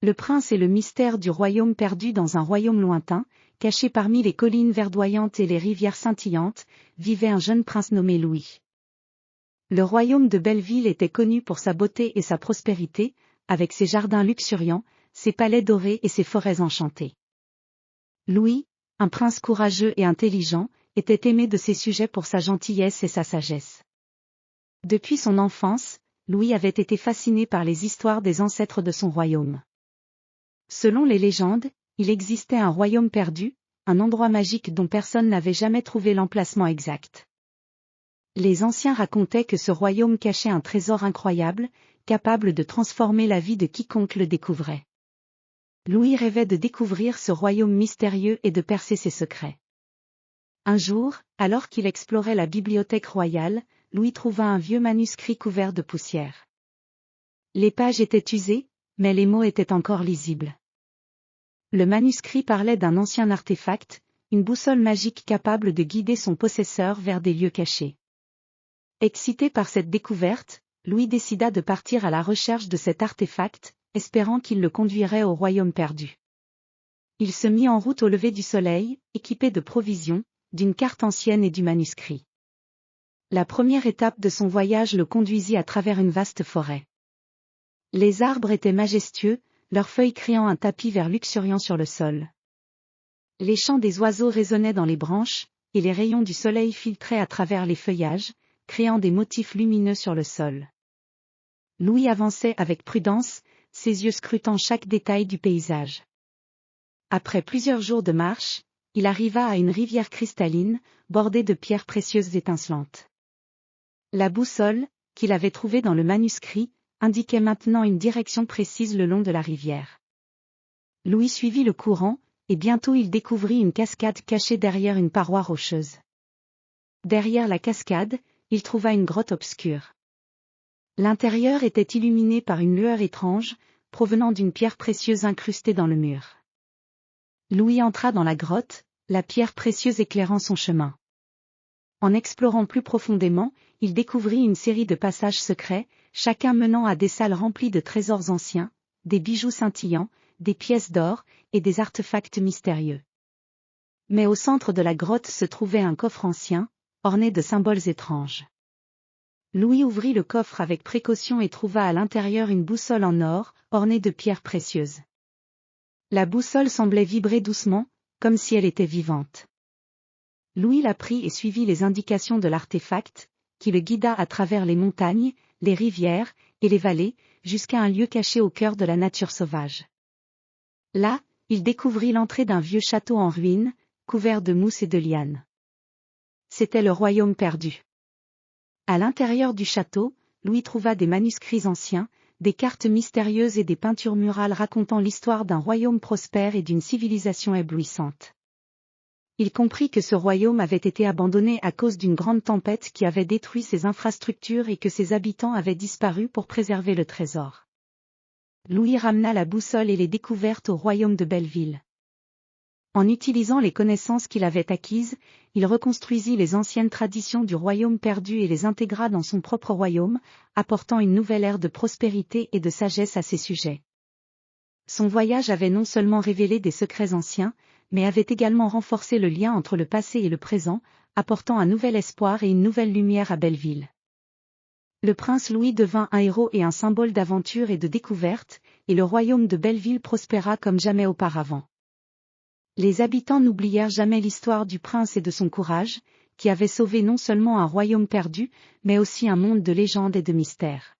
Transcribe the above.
Le prince et le mystère du royaume perdu. Dans un royaume lointain, caché parmi les collines verdoyantes et les rivières scintillantes, vivait un jeune prince nommé Louis. Le royaume de Belleville était connu pour sa beauté et sa prospérité, avec ses jardins luxuriants, ses palais dorés et ses forêts enchantées. Louis, un prince courageux et intelligent, était aimé de ses sujets pour sa gentillesse et sa sagesse. Depuis son enfance, Louis avait été fasciné par les histoires des ancêtres de son royaume. Selon les légendes, il existait un royaume perdu, un endroit magique dont personne n'avait jamais trouvé l'emplacement exact. Les anciens racontaient que ce royaume cachait un trésor incroyable, capable de transformer la vie de quiconque le découvrait. Louis rêvait de découvrir ce royaume mystérieux et de percer ses secrets. Un jour, alors qu'il explorait la bibliothèque royale, Louis trouva un vieux manuscrit couvert de poussière. Les pages étaient usées, mais les mots étaient encore lisibles. Le manuscrit parlait d'un ancien artefact, une boussole magique capable de guider son possesseur vers des lieux cachés. Excité par cette découverte, Louis décida de partir à la recherche de cet artefact, espérant qu'il le conduirait au royaume perdu. Il se mit en route au lever du soleil, équipé de provisions, d'une carte ancienne et du manuscrit. La première étape de son voyage le conduisit à travers une vaste forêt. Les arbres étaient majestueux, leurs feuilles créant un tapis vert luxuriant sur le sol. Les chants des oiseaux résonnaient dans les branches, et les rayons du soleil filtraient à travers les feuillages, créant des motifs lumineux sur le sol. Louis avançait avec prudence, ses yeux scrutant chaque détail du paysage. Après plusieurs jours de marche, il arriva à une rivière cristalline, bordée de pierres précieuses étincelantes. La boussole, qu'il avait trouvée dans le manuscrit, indiquait maintenant une direction précise le long de la rivière. Louis suivit le courant, et bientôt il découvrit une cascade cachée derrière une paroi rocheuse. Derrière la cascade, il trouva une grotte obscure. L'intérieur était illuminé par une lueur étrange, provenant d'une pierre précieuse incrustée dans le mur. Louis entra dans la grotte, la pierre précieuse éclairant son chemin. En explorant plus profondément, il découvrit une série de passages secrets, chacun menant à des salles remplies de trésors anciens, des bijoux scintillants, des pièces d'or, et des artefacts mystérieux. Mais au centre de la grotte se trouvait un coffre ancien, orné de symboles étranges. Louis ouvrit le coffre avec précaution et trouva à l'intérieur une boussole en or, ornée de pierres précieuses. La boussole semblait vibrer doucement, comme si elle était vivante. Louis la prit et suivit les indications de l'artefact, qui le guida à travers les montagnes, les rivières, et les vallées, jusqu'à un lieu caché au cœur de la nature sauvage. Là, il découvrit l'entrée d'un vieux château en ruine, couvert de mousse et de lianes. C'était le royaume perdu. À l'intérieur du château, Louis trouva des manuscrits anciens, des cartes mystérieuses et des peintures murales racontant l'histoire d'un royaume prospère et d'une civilisation éblouissante. Il comprit que ce royaume avait été abandonné à cause d'une grande tempête qui avait détruit ses infrastructures et que ses habitants avaient disparu pour préserver le trésor. Louis ramena la boussole et les découvertes au royaume de Belleville. En utilisant les connaissances qu'il avait acquises, il reconstruisit les anciennes traditions du royaume perdu et les intégra dans son propre royaume, apportant une nouvelle ère de prospérité et de sagesse à ses sujets. Son voyage avait non seulement révélé des secrets anciens, mais avait également renforcé le lien entre le passé et le présent, apportant un nouvel espoir et une nouvelle lumière à Belleville. Le prince Louis devint un héros et un symbole d'aventure et de découverte, et le royaume de Belleville prospéra comme jamais auparavant. Les habitants n'oublièrent jamais l'histoire du prince et de son courage, qui avait sauvé non seulement un royaume perdu, mais aussi un monde de légendes et de mystères.